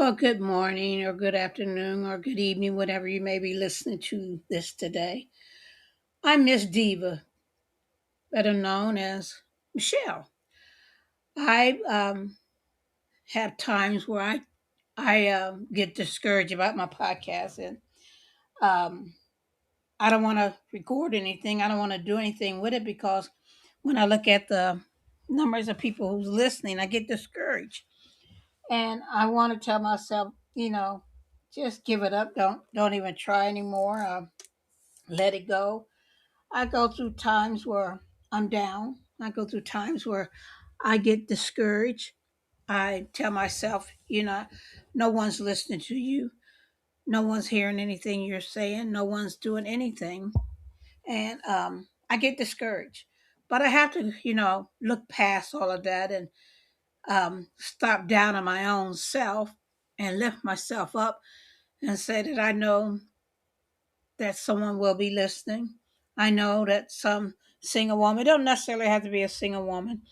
Well, good morning or good afternoon or good evening, whatever you may be listening to this today. I'm Miss Diva, better known as Michelle. I have times where I get discouraged about my podcast, and um, I don't want to record anything. I don't want to do anything with it because when I look at the numbers of people who's listening, I get discouraged, and I want to tell myself, just give it up. Don't even try anymore. Let it go. I go through times where I'm down. I go through times where I get discouraged. I tell myself, no one's listening to you. No one's hearing anything you're saying. No one's doing anything. And I get discouraged. But I have to, look past all of that and stop down on my own self and lift myself up and say that I know that someone will be listening. I know that some single woman, it don't necessarily have to be a single woman.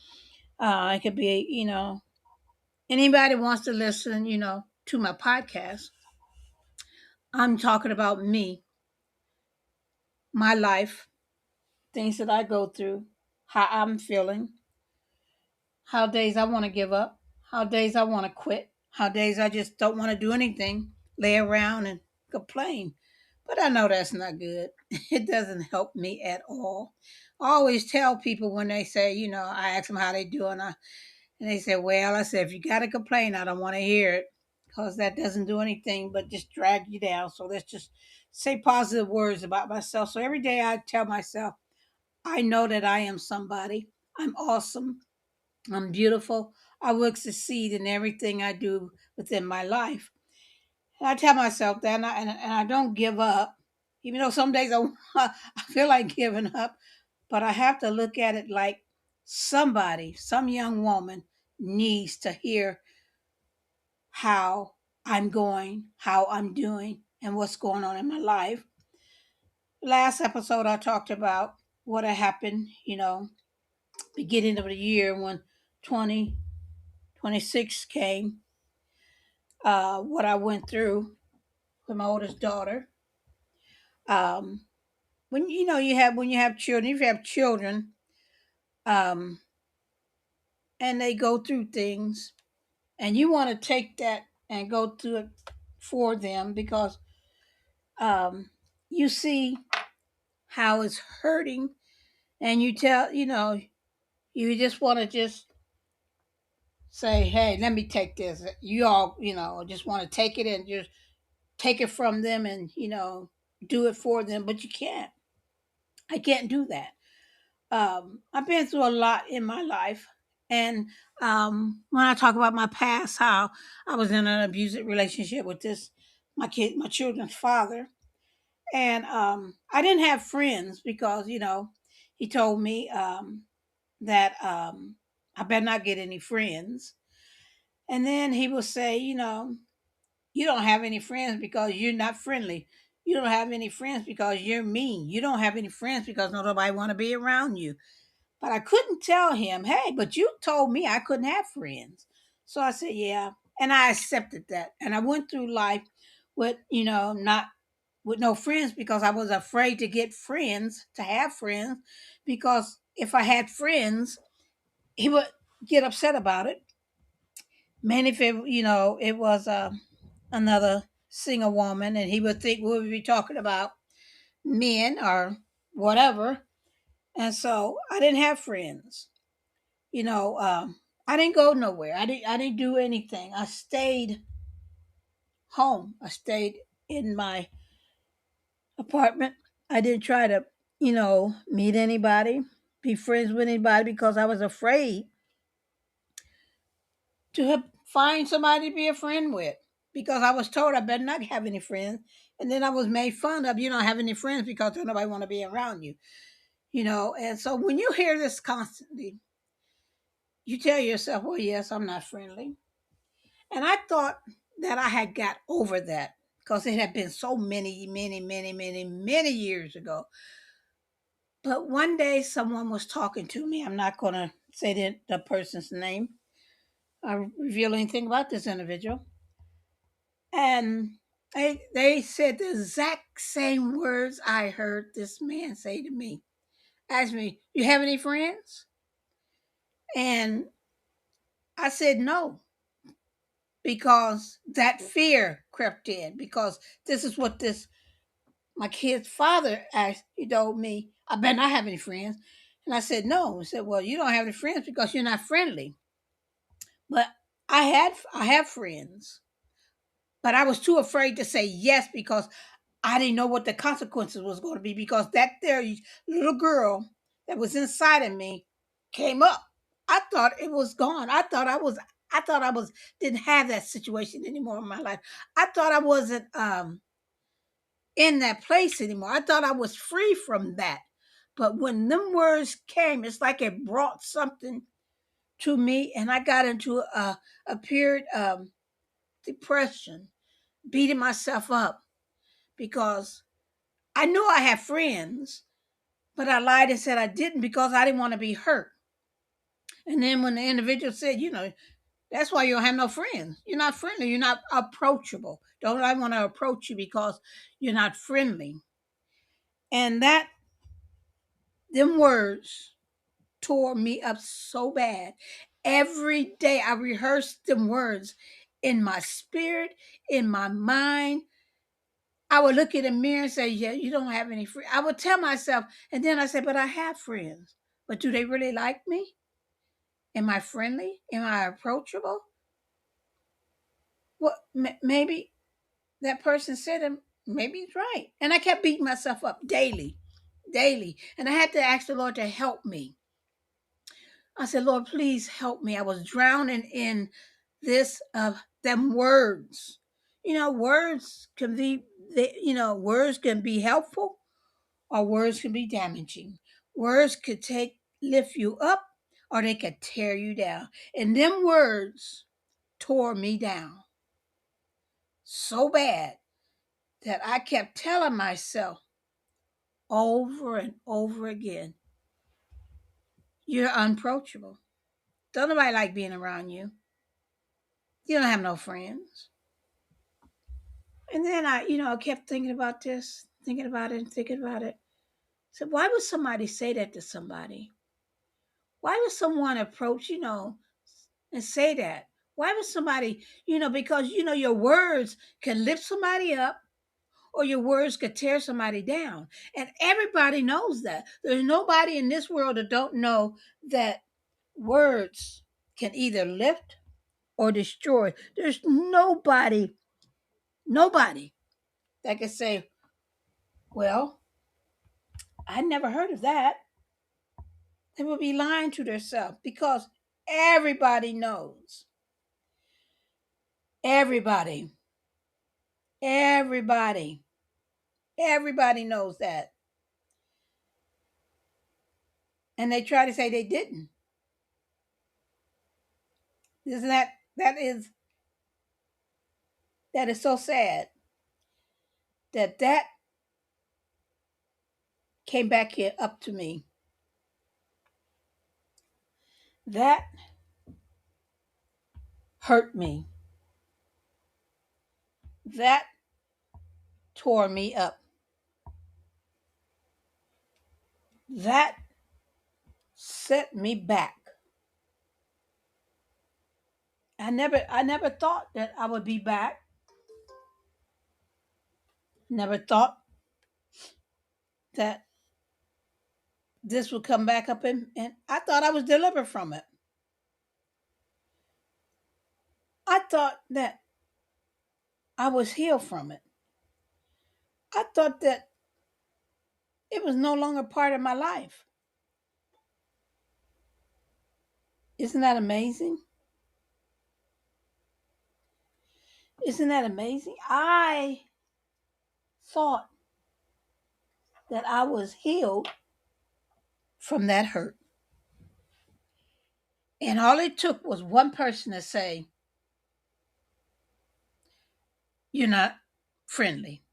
It could be, anybody wants to listen, to my podcast. I'm talking about me, my life, things that I go through, how I'm feeling, how days I want to give up, how days I want to quit, how days I just don't want to do anything, lay around and complain. But I know that's not good. It doesn't help me at all. I always tell people when they say, I ask them how they doing, and they say, well, I said, if you got to complain, I don't want to hear it because that doesn't do anything but just drag you down. So let's just say positive words about myself. So every day I tell myself, I know that I am somebody. I'm awesome. I'm beautiful. I will succeed in everything I do within my life. And I tell myself that, and I don't give up, even though some days I feel like giving up. But I have to look at it like somebody, some young woman needs to hear how I'm going, how I'm doing, and what's going on in my life. Last episode, I talked about what had happened, beginning of the year when 2026 came, what I went through with my oldest daughter. Um, when when you have children, if you have children, um, and they go through things, and you want to take that and go through it for them because you see how it's hurting, and you just want to just say, hey, let me take this. You all, just want to take it and just take it from them and do it for them, but you can't. I can't do that. I've been through a lot in my life. And when I talk about my past, how I was in an abusive relationship with my children's father. And I didn't have friends because, he told me that I better not get any friends. And then he will say, you don't have any friends because you're not friendly. You don't have any friends because you're mean. You don't have any friends because nobody want to be around you. But I couldn't tell him, hey, but you told me I couldn't have friends. So I said, yeah. And I accepted that. And I went through life with, not with no friends because I was afraid to get friends, to have friends, because if I had friends, he would get upset about it. Mainly if it was another single woman and he would think we would be talking about men or whatever. And so I didn't have friends. you know, um, I didn't go nowhere. I didn't do anything. I stayed home. I stayed in my apartment. I didn't try to, meet anybody, be friends with anybody because I was afraid to find somebody to be a friend with because I was told I better not have any friends. And then I was made fun of, you don't have any friends because nobody want to be around you, And so when you hear this constantly, you tell yourself, well, yes, I'm not friendly. And I thought that I had got over that because it had been so many, many, many, many, many years ago. But one day someone was talking to me. I'm not going to say the person's name or reveal anything about this individual. And they said the exact same words I heard this man say to me. Asked me, "You have any friends?" And I said no, because that fear crept in, because this is what this my kid's father asked, he told me, "I better not have any friends." And I said no. He said, "Well, you don't have any friends because you're not friendly." But I have friends, but I was too afraid to say yes because I didn't know what the consequences was going to be, because that there little girl that was inside of me came up. I thought it was gone. I thought I was didn't have that situation anymore in my life. I thought I wasn't in that place anymore. I thought I was free from that. But when them words came, it's like it brought something to me, and I got into a period of depression, beating myself up because I knew I had friends, but I lied and said I didn't because I didn't want to be hurt. And then when the individual said, that's why you don't have no friends. You're not friendly. You're not approachable. Don't I want to approach you because you're not friendly? And them words tore me up so bad. Every day I rehearsed them words in my spirit, in my mind. I would look in the mirror and say, "Yeah, you don't have any friends." I would tell myself, and then I said, "But I have friends. But do they really like me? Am I friendly? Am I approachable?" Well, maybe that person said, maybe he's right. And I kept beating myself up daily, daily. And I had to ask the Lord to help me. I said, "Lord, please help me." I was drowning in this them words. Words can be, words can be helpful, or words can be damaging. Words could lift you up, or they could tear you down. And them words tore me down so bad that I kept telling myself over and over again, "You're unapproachable. Don't nobody like being around you. You don't have no friends." And then I kept thinking about this, thinking about it, and thinking about it. So why would somebody say that to somebody? Why would someone approach, and say that? Why would somebody, because your words can lift somebody up, or your words could tear somebody down. And everybody knows that. There's nobody in this world that don't know that words can either lift or destroy. There's nobody that can say, "Well, I never heard of that." They would be lying to themselves, because everybody knows. Everybody, everybody, everybody knows that. And they try to say they didn't. Isn't that is so sad that came back here up to me. That hurt me. That tore me up. That set me back. I never thought that I would be back. Never thought that this would come back up, and I thought I was delivered from it. I thought that I was healed from it. I thought that it was no longer part of my life. Isn't that amazing? Isn't that amazing? I thought that I was healed from that hurt. And all it took was one person to say, "You're not friendly."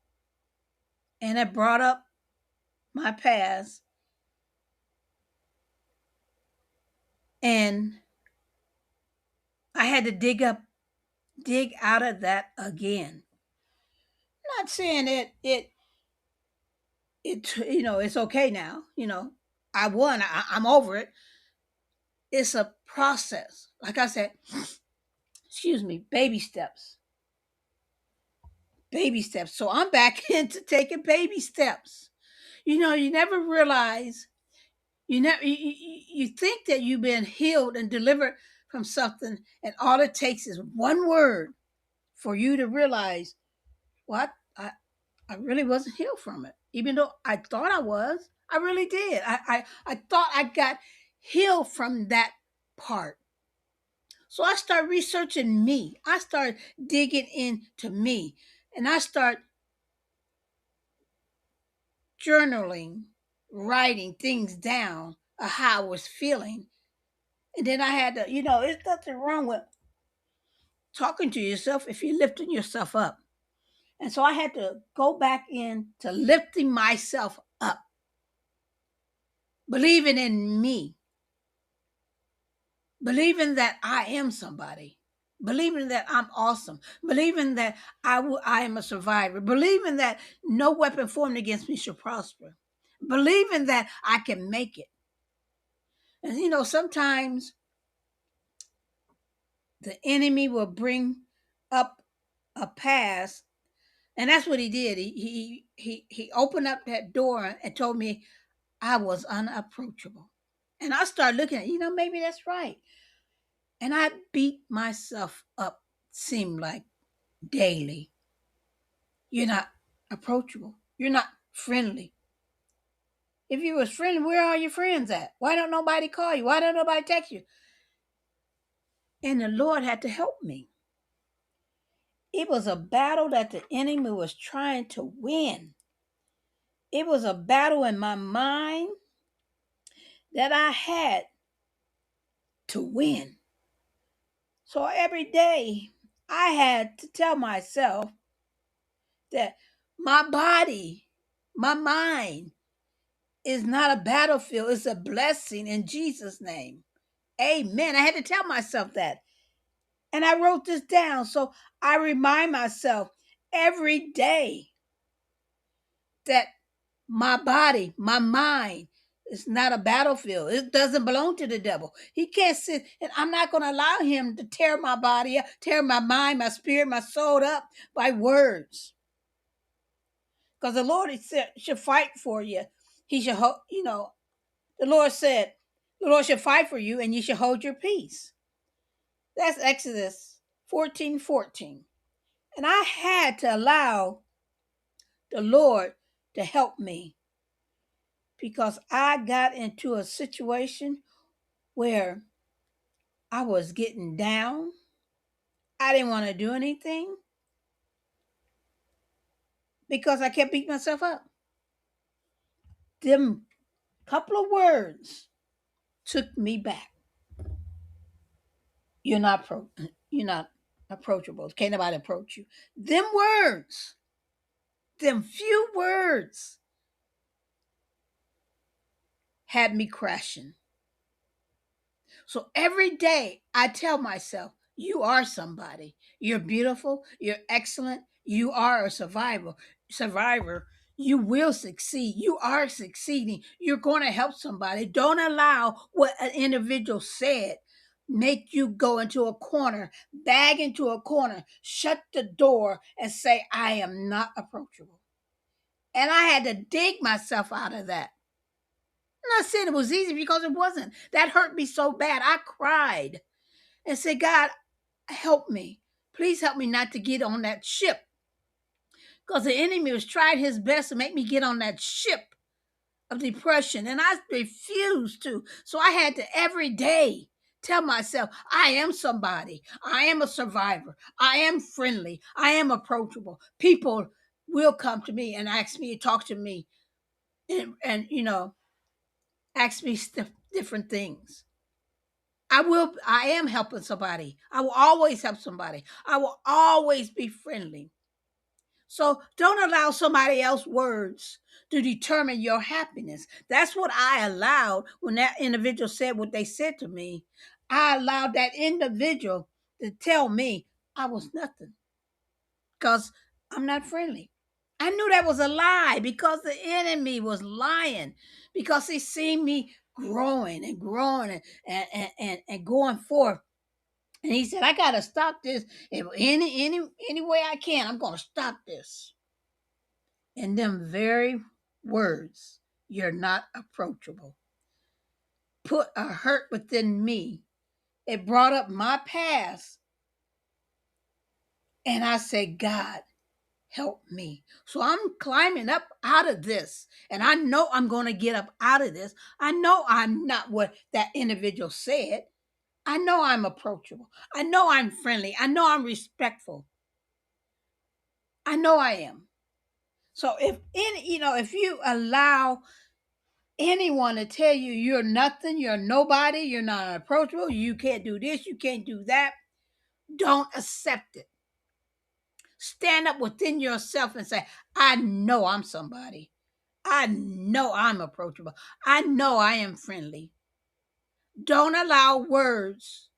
And it brought up my past, and I had to dig up dig out of that again. Not saying it's okay now. I won. I'm over it. It's a process. Like I said, excuse me, baby steps. Baby steps. So I'm back into taking baby steps. You never realize you think that you've been healed and delivered from something, and all it takes is one word for you to realize what I really wasn't healed from it. Even though I thought I was, I really did. I thought I got healed from that part. So I started researching me. I started digging into me, and I start journaling, writing things down of how I was feeling. And then I had to, it's nothing wrong with talking to yourself if you're lifting yourself up. And so I had to go back in to lifting myself up, believing in me, believing that I am somebody, believing that I'm awesome, believing that I am a survivor, believing that no weapon formed against me shall prosper, believing that I can make it. And sometimes the enemy will bring up a past, and that's what he did. He opened up that door and told me I was unapproachable. And I started looking at, maybe that's right. And I beat myself up, seemed like daily. You're not approachable. You're not friendly. If you was friendly, where are your friends at? Why don't nobody call you? Why don't nobody text you? And the Lord had to help me. It was a battle that the enemy was trying to win. It was a battle in my mind that I had to win. So every day I had to tell myself that my body, my mind is not a battlefield, it's a blessing in Jesus' name. Amen. I had to tell myself that. And I wrote this down. So I remind myself every day that my body, my mind, is not a battlefield. It doesn't belong to the devil. He can't sit, and I'm not going to allow him to tear my body up, tear my mind, my spirit, my soul up by words. Because the Lord should fight for you. He should, the Lord said, the Lord should fight for you and you should hold your peace. That's Exodus 14:14. And I had to allow the Lord to help me because I got into a situation where I was getting down. I didn't want to do anything because I kept beating myself up. Them couple of words took me back. You're not approachable. Can't nobody approach you. Them words, them few words had me crashing. So every day I tell myself, you are somebody. You're beautiful. You're excellent. You are a survivor. Survivor. You will succeed. You are succeeding. You're going to help somebody. Don't allow what an individual said make you go into a corner, bag into a corner, shut the door, and say, I am not approachable. And I had to dig myself out of that. I'm not saying it was easy because it wasn't. That hurt me so bad. I cried and said, God, help me. Please help me not to get on that ship. Because the enemy was trying his best to make me get on that ship of depression. And I refused to. So I had to every day tell myself, I am somebody. I am a survivor. I am friendly. I am approachable. People will come to me and ask me to talk to me and ask me different things. I am helping somebody. I will always help somebody. I will always be friendly. So don't allow somebody else's words to determine your happiness. That's what I allowed when that individual said what they said to me. I allowed that individual to tell me I was nothing because I'm not friendly. I knew that was a lie because the enemy was lying because he seen me growing and growing and going forth. And he said, I gotta stop this. If any way I can, I'm gonna stop this. In them very words, you're not approachable. Put a hurt within me. It brought up my past. And I said, God, help me. So I'm climbing up out of this. And I know I'm going to get up out of this. I know I'm not what that individual said. I know I'm approachable. I know I'm friendly. I know I'm respectful. I know I am. So if you allow anyone to tell you you're nothing, you're nobody, you're not approachable, you can't do this, you can't do that, don't accept it. Stand up within yourself and say, I know I'm somebody. I know I'm approachable. I know I am friendly. Don't allow words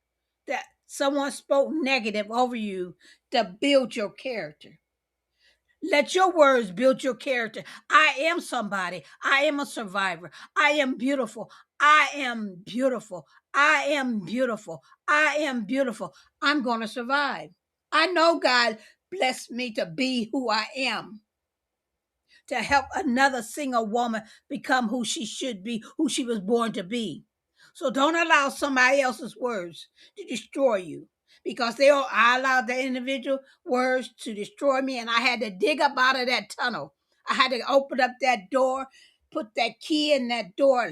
that someone spoke negative over you to build your character. Let your words build your character. I am somebody. I am a survivor. I am beautiful. I am beautiful. I am beautiful. I am beautiful. I'm going to survive. I know God blessed me to be who I am, to help another single woman become who she should be, who she was born to be. So don't allow somebody else's words to destroy you because I allowed the individual words to destroy me, and I had to dig up out of that tunnel. I had to open up that door, put that key in that door,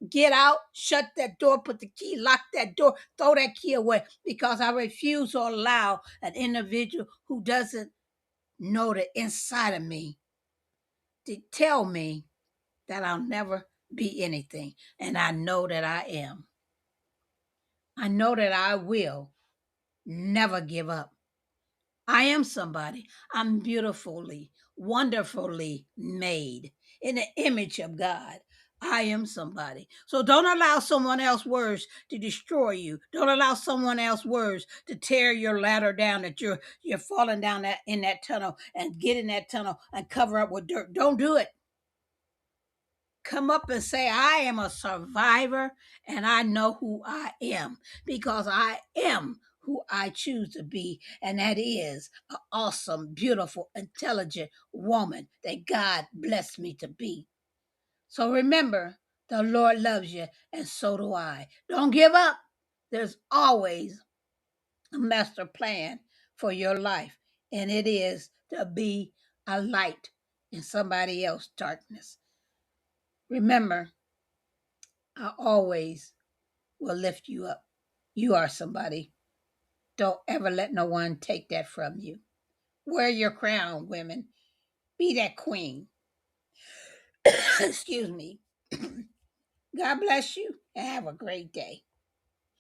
get out, shut that door, put the key, lock that door, throw that key away because I refuse to allow an individual who doesn't know the inside of me to tell me that I'll never be anything. And I know that I am. I know that I will never give up. I am somebody. I'm beautifully, wonderfully made in the image of God. I am somebody. So don't allow someone else's words to destroy you. Don't allow someone else's words to tear your ladder down that you're falling down in that tunnel and get in that tunnel and cover up with dirt. Don't do it. Come up and say, I am a survivor and I know who I am because I am who I choose to be. And that is an awesome, beautiful, intelligent woman that God blessed me to be. So remember, the Lord loves you and so do I. Don't give up. There's always a master plan for your life, and it is to be a light in somebody else's darkness. Remember, I always will lift you up. You are somebody. Don't ever let no one take that from you. Wear your crown, women. Be that queen. Excuse me. God bless you and have a great day.